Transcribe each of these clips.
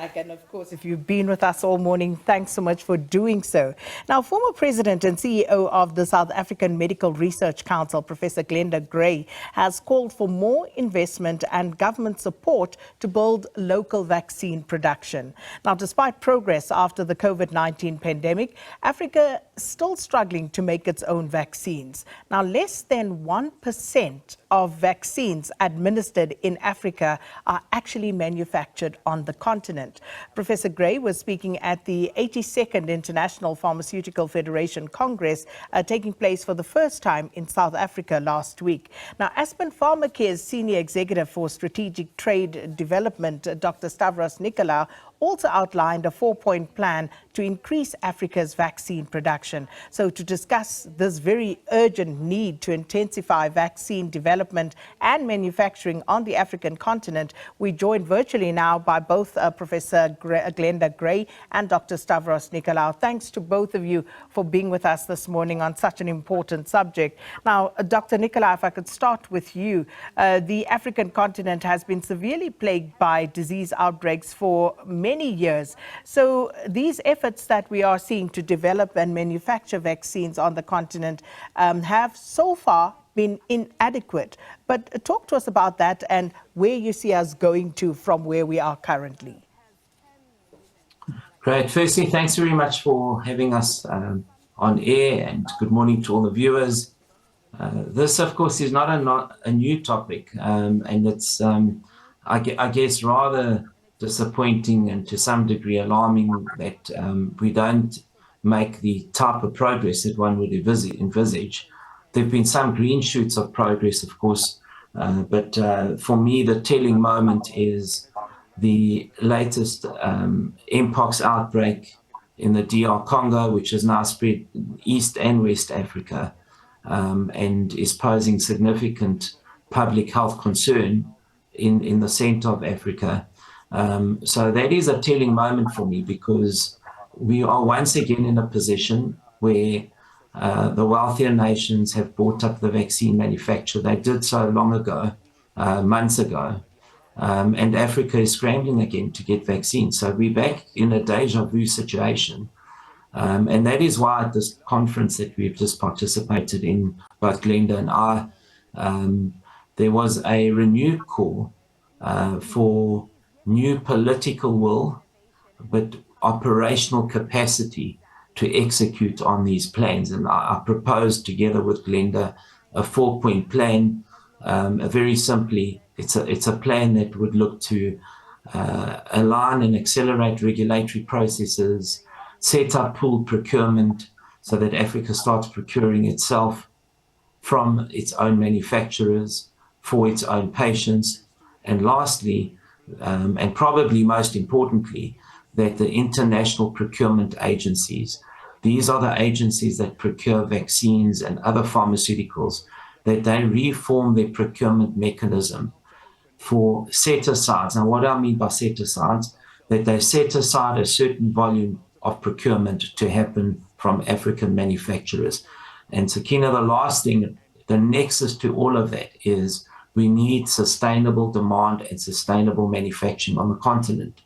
back. And of course, if you've been with us all morning, thanks so much for doing so. Now, former President and CEO of the South African Medical Research Council, Professor Glenda Grey, has called for more investment and government support to build local vaccine production. Now, despite progress after the COVID-19 pandemic, Africa is still struggling to make its own vaccines. Now, less than 1% of vaccines administered in Africa are actually manufactured on the continent. Professor Grey was speaking at the 82nd International Pharmaceutical Federation Congress taking place for the first time in South Africa last week. Now, Aspen Pharmacare's Senior Executive for Strategic Trade Development, Dr. Stavros Nicolaou, also outlined a 4-point plan to increase Africa's vaccine production. So to discuss this very urgent need to intensify vaccine development and manufacturing on the African continent, we joined virtually now by both Professor Glenda Grey and Dr. Stavros Nicolaou. Thanks to both of you for being with us this morning on such an important subject. Now, Dr. Nicolaou, if I could start with you. The African continent has been severely plagued by disease outbreaks for many years. So these efforts that we are seeing to develop and manufacture vaccines on the continent have so far been inadequate. But talk to us about that and where you see us going to from where we are currently. Great. Firstly, thanks very much for having us on air, and good morning to all the viewers. This, of course, is not a new topic, and it's, I guess, rather disappointing and to some degree alarming that we don't make the type of progress that one would envisage. There have been some green shoots of progress, of course, but for me, the telling moment is the latest Mpox outbreak in the DR Congo, which has now spread East and West Africa and is posing significant public health concern in the center of Africa. So that is a telling moment for me, because we are once again in a position where the wealthier nations have bought up the vaccine manufacture. They did so long ago, months ago, and Africa is scrambling again to get vaccines. So we're back in a deja vu situation. And that is why at this conference that we've just participated in, both Glenda and I, there was a renewed call for new political will, but operational capacity to execute on these plans. And I proposed, together with Glenda, a 4-point plan. Very simply, it's a plan that would look to align and accelerate regulatory processes, set up pooled procurement so that Africa starts procuring itself from its own manufacturers for its own patients. And lastly, and probably most importantly, that the international procurement agencies, these are the agencies that procure vaccines and other pharmaceuticals, that they reform their procurement mechanism for set-asides. Now, what do I mean by set-asides? That they set aside a certain volume of procurement to happen from African manufacturers. And Sakina, the last thing, the nexus to all of that is we need sustainable demand and sustainable manufacturing on the continent.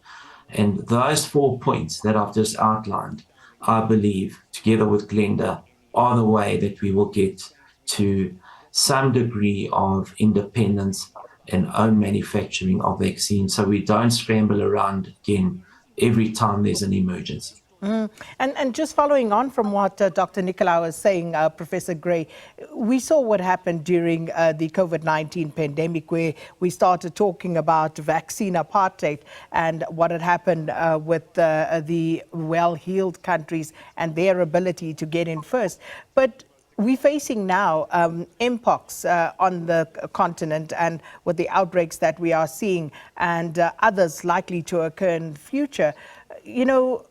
And those 4 points that I've just outlined, I believe, together with Glenda, are the way that we will get to some degree of independence and own manufacturing of vaccines, so we don't scramble around again every time there's an emergency. And just following on from what Dr. Nicolaou was saying, Professor Grey, we saw what happened during the COVID-19 pandemic, where we started talking about vaccine apartheid and what had happened with the well-heeled countries and their ability to get in first. But we're facing now Mpox on the continent, and with the outbreaks that we are seeing and others likely to occur in the future. You know,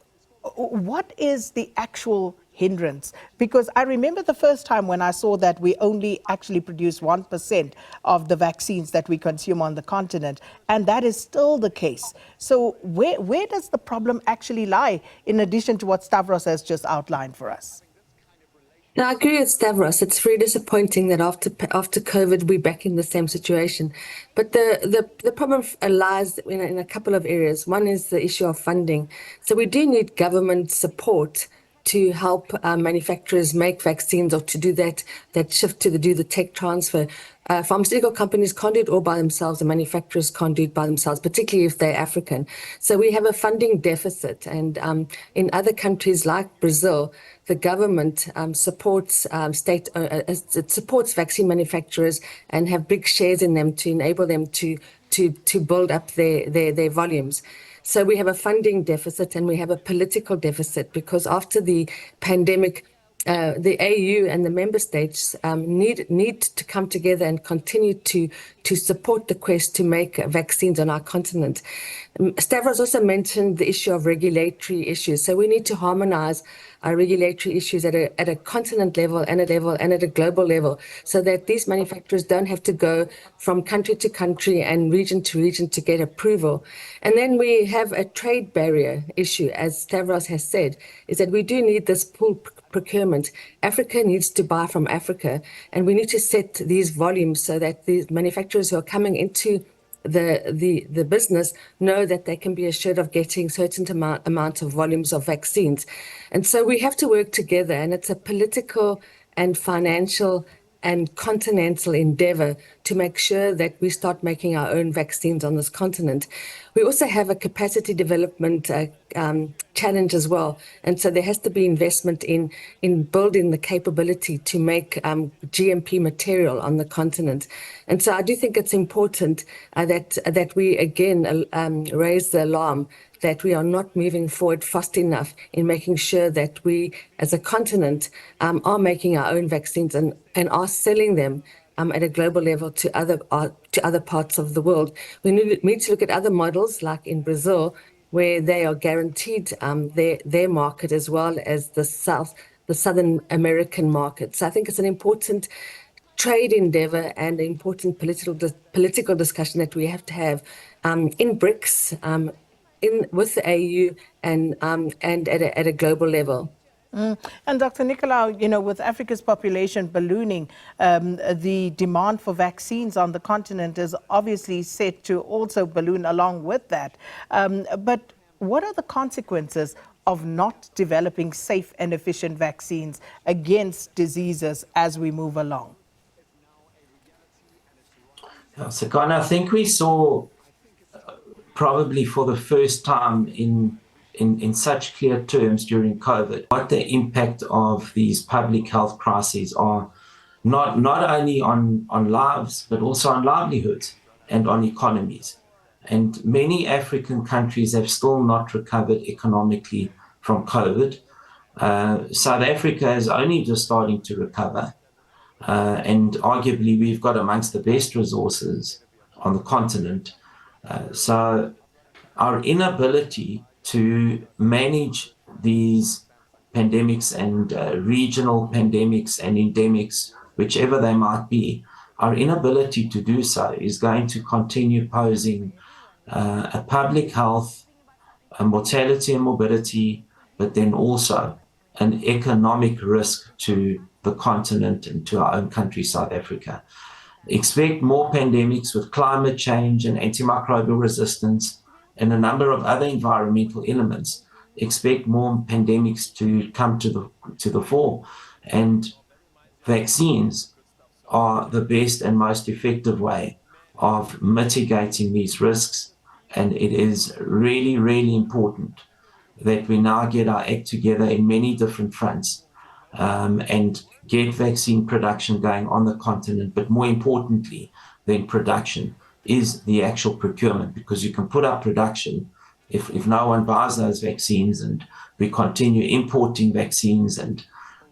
what is the actual hindrance? Because I remember the first time when I saw that we only actually produce 1% of the vaccines that we consume on the continent, and that is still the case. So where does the problem actually lie, in addition to what Stavros has just outlined for us? No, I agree with Stavros. It's very disappointing that after COVID we're back in the same situation. But the problem lies in a couple of areas. One is the issue of funding. So we do need government support to help manufacturers make vaccines, or to do that shift to do the tech transfer. Pharmaceutical companies can't do it all by themselves, and manufacturers can't do it by themselves, particularly if they're African. So we have a funding deficit, and in other countries like Brazil, the government supports it supports vaccine manufacturers and have big shares in them to enable them to build up their volumes. So we have a funding deficit and we have a political deficit, because after the pandemic, the AU and the member states need to come together and continue to support the quest to make vaccines on our continent. Stavros also mentioned the issue of regulatory issues. So we need to harmonize our regulatory issues at a continent level and at a global level, so that these manufacturers don't have to go from country to country and region to region to get approval. And then we have a trade barrier issue, as Stavros has said, is that we do need this pool procurement. Africa needs to buy from Africa, and we need to set these volumes so that these manufacturers who are coming into the business know that they can be assured of getting certain amount of volumes of vaccines. And so we have to work together, and it's a political and financial and continental endeavor to make sure that we start making our own vaccines on this continent. We also have a capacity development challenge as well. And so there has to be investment in building the capability to make GMP material on the continent. And so I do think it's important that we again raise the alarm that we are not moving forward fast enough in making sure that we as a continent are making our own vaccines and are selling them at a global level to other parts of the world. We need to look at other models, like in Brazil, where they are guaranteed their market, as well as the Southern American market. So I think it's an important trade endeavor and an important political discussion that we have to have in BRICS, with the AU and at a global level. And Dr. Nicolaou, with Africa's population ballooning, the demand for vaccines on the continent is obviously set to also balloon along with that. But what are the consequences of not developing safe and efficient vaccines against diseases as we move along? So, Ghana, I think we saw probably for the first time in such clear terms during COVID what the impact of these public health crises are, not only on lives, but also on livelihoods and on economies. And many African countries have still not recovered economically from COVID. South Africa is only just starting to recover. And arguably, we've got amongst the best resources on the continent. So our inability to manage these pandemics and regional pandemics and endemics, whichever they might be, our inability to do so is going to continue posing a public health, a mortality and morbidity, but then also an economic risk to the continent and to our own country, South Africa. Expect more pandemics with climate change and antimicrobial resistance and a number of other environmental elements. Expect more pandemics to come to the fore. And vaccines are the best and most effective way of mitigating these risks. And it is really, really important that we now get our act together in many different fronts and get vaccine production going on the continent. But more importantly than production is the actual procurement, because you can put up production if no one buys those vaccines, and we continue importing vaccines and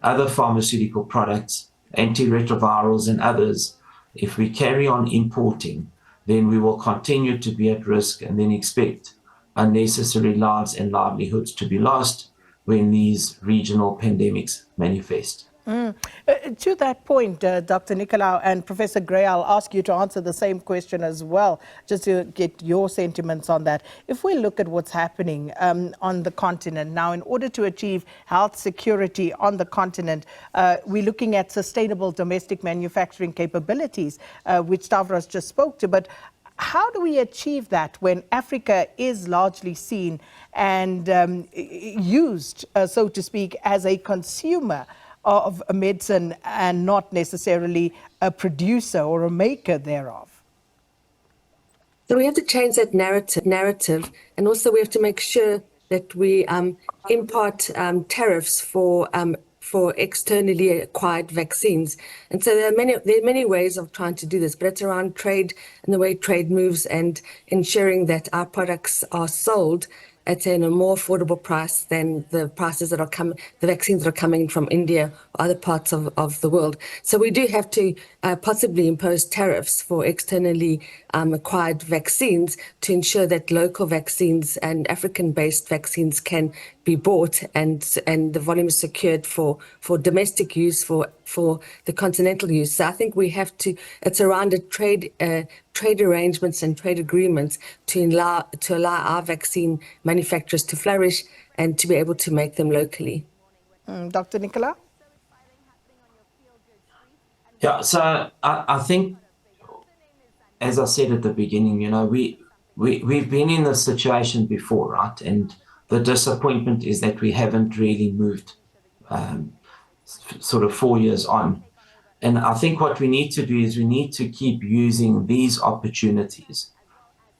other pharmaceutical products, antiretrovirals and others. If we carry on importing, then we will continue to be at risk and then expect unnecessary lives and livelihoods to be lost when these regional pandemics manifest. To that point, Dr. Nicolaou and Professor Grey, I'll ask you to answer the same question as well, just to get your sentiments on that. If we look at what's happening on the continent now, in order to achieve health security on the continent, we're looking at sustainable domestic manufacturing capabilities, which Stavros just spoke to. But how do we achieve that when Africa is largely seen and used, so to speak, as a consumer of a medicine and not necessarily a producer or a maker thereof? So we have to change that narrative, and also we have to make sure that we impart tariffs for externally acquired vaccines. And so there are many ways of trying to do this, but it's around trade and the way trade moves and ensuring that our products are sold at a more affordable price than the prices that are coming, the vaccines that are coming from India or other parts of the world. So we do have to possibly impose tariffs for externally acquired vaccines to ensure that local vaccines and African-based vaccines can be bought and the volume is secured for domestic use, for the continental use. So I think we have to, it's around a trade arrangements and trade agreements to allow our vaccine manufacturers to flourish and to be able to make them locally. Dr. Nicolaou? Yeah, so I think, as I said at the beginning, you know, we've been in this situation before, right? And the disappointment is that we haven't really moved sort of 4 years on. And I think what we need to do is we need to keep using these opportunities.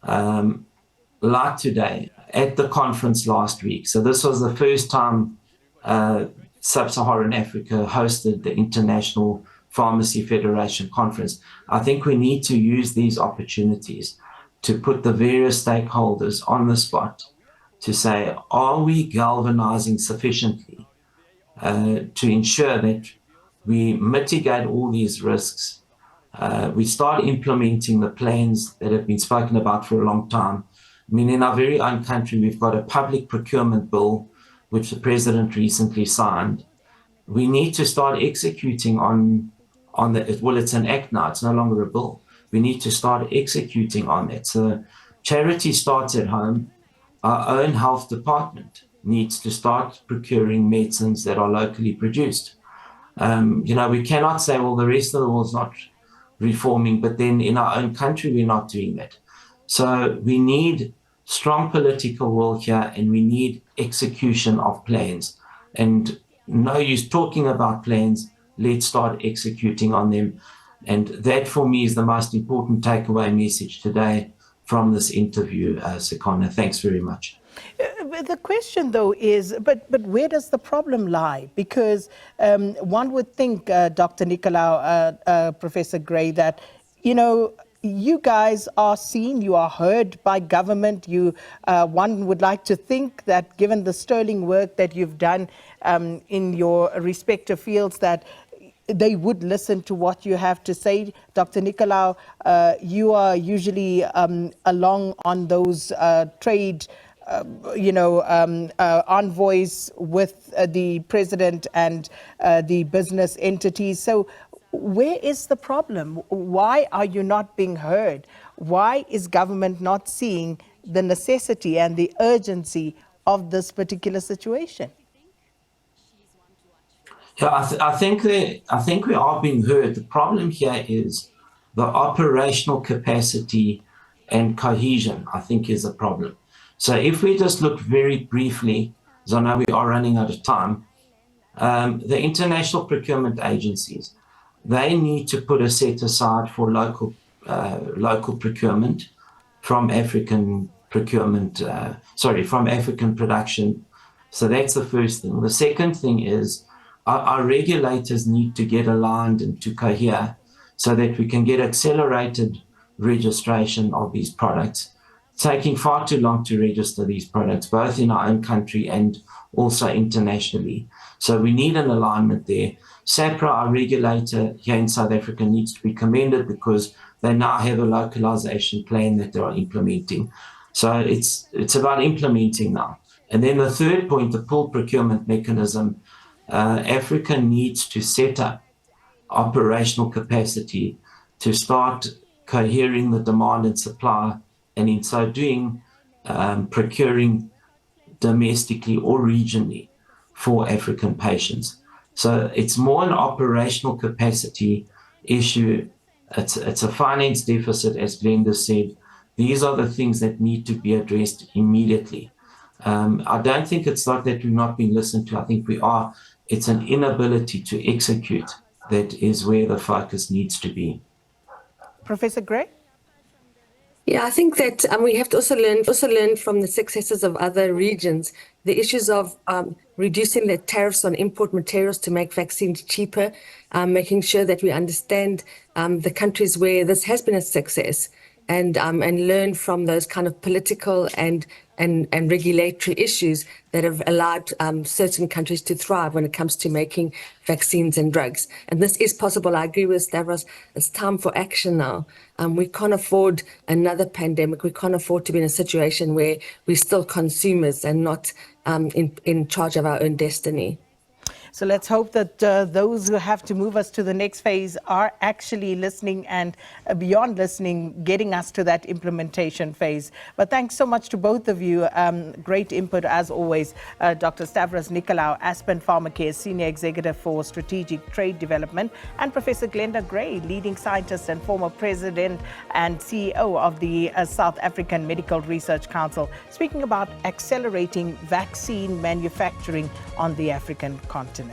Like today, at the conference last week. So this was the first time Sub-Saharan Africa hosted the International Pharmacy Federation Conference. I think we need to use these opportunities to put the various stakeholders on the spot to say, are we galvanizing sufficiently to ensure that we mitigate all these risks, we start implementing the plans that have been spoken about for a long time. I mean, in our very own country, we've got a public procurement bill, which the president recently signed. We need to start executing on the, well, it's an act now, it's no longer a bill. We need to start executing on it. So charity starts at home. Our own health department needs to start procuring medicines that are locally produced. You know, we cannot say, well, the rest of the world's not reforming, but then in our own country, we're not doing that. So we need strong political will here, and we need execution of plans. And no use talking about plans, let's start executing on them. And that for me is the most important takeaway message today from this interview, Sekona. Thanks very much. The question, though, is, but where does the problem lie? Because one would think, Dr. Nicolaou, Professor Grey, that, you know, you guys are seen, you are heard by government. One would like to think that given the sterling work that you've done in your respective fields, that they would listen to what you have to say. Dr. Nicolaou, you are usually along on those trade envoys with the president and the business entities. So where is the problem? Why are you not being heard? Why is government not seeing the necessity and the urgency of this particular situation? Yeah, I think we are being heard. The problem here is the operational capacity and cohesion, I think, is a problem. So if we just look very briefly, as I know we are running out of time, the international procurement agencies, they need to put a set aside for local procurement from African procurement, from African production. So that's the first thing. The second thing is our regulators need to get aligned and to cohere so that we can get accelerated registration of these products. It's taking far too long to register these products, both in our own country and also internationally. So we need an alignment there. SAPRA, our regulator here in South Africa, needs to be commended because they now have a localization plan that they are implementing. So it's about implementing now. And then the third point, the pool procurement mechanism, Africa needs to set up operational capacity to start cohering the demand and supply, and in so doing, procuring domestically or regionally for African patients. So it's more an operational capacity issue. It's a finance deficit, as Glenda said. These are the things that need to be addressed immediately. I don't think it's like that we've not been listened to. I think we are. It's an inability to execute that is where the focus needs to be. Professor Grey? Yeah, I think that we have to also learn from the successes of other regions, the issues of reducing the tariffs on import materials to make vaccines cheaper, making sure that we understand the countries where this has been a success, and learn from those kind of political and regulatory issues that have allowed certain countries to thrive when it comes to making vaccines and drugs. And this is possible. I agree with Stavros. It's time for action now. We can't afford another pandemic. We can't afford to be in a situation where we're still consumers and not in charge of our own destiny. So let's hope that those who have to move us to the next phase are actually listening and beyond listening, getting us to that implementation phase. But thanks so much to both of you. Great input as always. Dr. Stavros Nicolaou, Aspen Pharmacare, Senior Executive for Strategic Trade Development, and Professor Glenda Grey, leading scientist and former President and CEO of the South African Medical Research Council, speaking about accelerating vaccine manufacturing on the African continent.